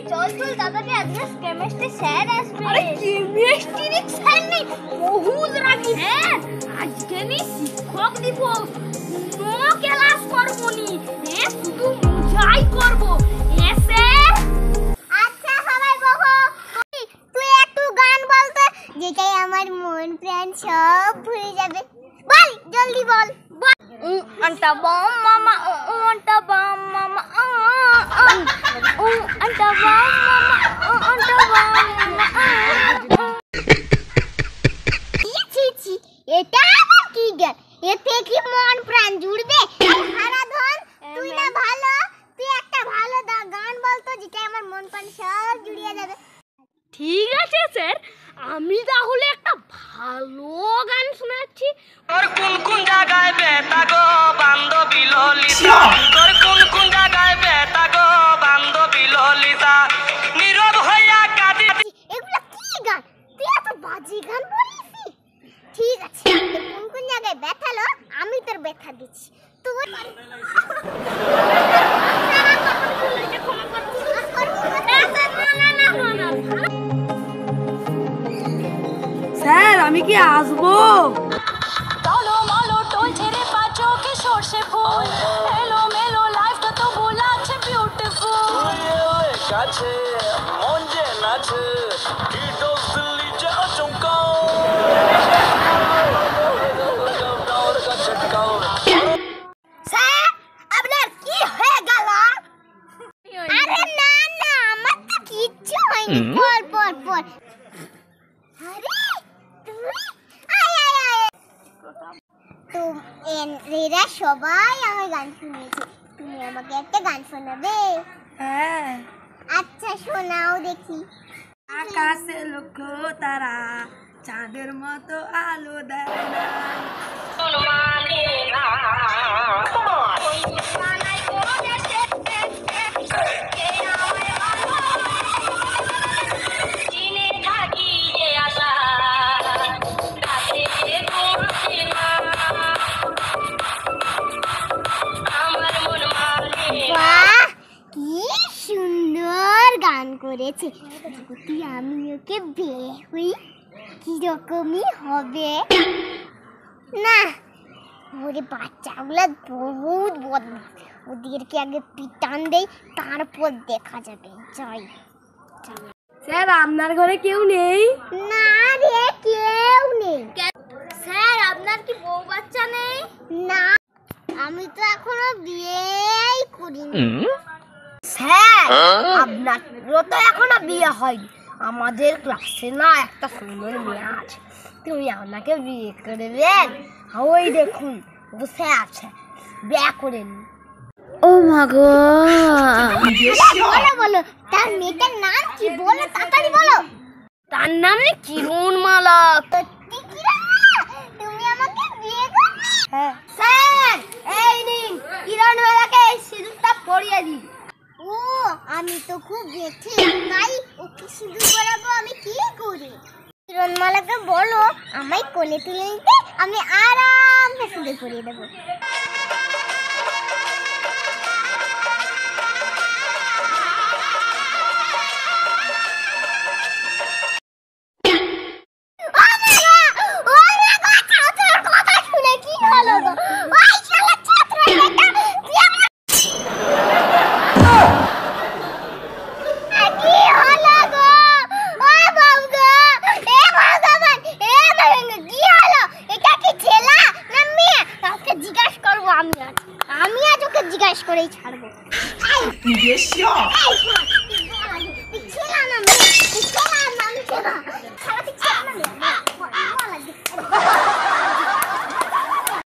চল চল দাদাকে আজকে কেমিস্ট্রি স্যার আসবে। আরে কেমিস্ট্রি স্যার নেই, বহুত রাগী স্যার। আজকে নি শিক্ষক দিবস, নো ক্লাস করব নি, শুধু মজাই করব। এসে আচ্ছা সবাই বসো। তুই একটু গান বলতে, যেটাই আমার মন প্রাণ সব ভুলে যাবে। বল জলদি বল। Anta bom mama, anta bom mama, anta bom mama, anta bom mama. ছি এটা আবার কি গান? এতে কি মন প্রাণ জুড়বে? সারা ধন তুই না ভালো, তুই একটা ভালো গান বলতো যেটা আমার মন প্রাণ সব জুড়িয়ে যাবে। ঠিক আছে স্যার, আমি তাহলে একটা ভালো গান শোনাচ্ছি। তোর কোন কোন জায়গায় বেতা গো বান্ধবী ললিতা, তোর কোন কোন জায়গায় বেতা গো বান্ধবী ললিতা, নীরব হইয়া কাঁদি। এগুলো কি গান? তুই এত বাজে গান বলিস? ঠিক আছে, তোর কোন কোন জায়গায় ব্যথালো আমি তোর ব্যথা দিচ্ছি। তুই স্যার আমি কি আসবো? চলো মালো টোল ছেড়ে পাচো কি সর্ষে ফুল, এলো মেলো লাইফটা তো বোলাচ্ছে বিউটিফুল। কাছে মন যে নাচে কি ডোজ দিল্লি যে চমকাও। স্যার আপনার কি হয়ে গেল? আরে না না, আমার তো কিচ্ছু হয়নি। পর আরে তুই আয় আয় আয়। তো এরা সবাই আমার গান শুনেছে, তুমি আমাকে একটা গান শোনাবে? হ্যাঁ। আচ্ছা শোনাও দেখি। আকাশে লক্ষ্য তারা চাঁদের মতো আলো দেয় না। বাহ কি সুন্দর গান করেছে। যদি আমি ওকে বিয়ে হই কিরকমই হবে না। ওরে বাচ্চাগুলো বহুত বদমাশ, ওদেরকে আগে পিটান দেই, তারপর দেখা যাবে। যাই। স্যার আপনার ঘরে কেউ নেই? না রে, কেউ নেই। স্যার আপনার কি বউ বাচ্চা নেই? না, আমি তো এখনো বিয়েই করিনি। স্যার আপনারও তো এখনো বিয়ে হয়নি। আমাদের ক্লাসে না একটা সুন্দর মেয়ে আছে, তুমি আপনাকে বিয়ে করবেন? ওই দেখুন বসে আছে, বিয়ে করে নি। ও মা গো, বলো বলো, তার মেয়েটার নাম কি? বলো তাড়াতাড়ি বলো। তার নাম কিরণ মালা। সত্যি কিরণ মালা? তুমি আমাকে বিয়ে করবে? হ্যাঁ স্যার, এই নিন কিরণ মালাকে সিঁদুরটা পরিয়ে দিন। ও আমি তো খুব বেঁচে, তাই ওকে সিঁদুর পরাবো। আমি কি করি? কিরণমালাকে বলো আমায় কোলে তুলে নিতে, আমি আরামসে সিঁদুর পরিয়ে দেবো। আমি আজ ওকে জিজ্ঞাসা করেই ছাড়বো।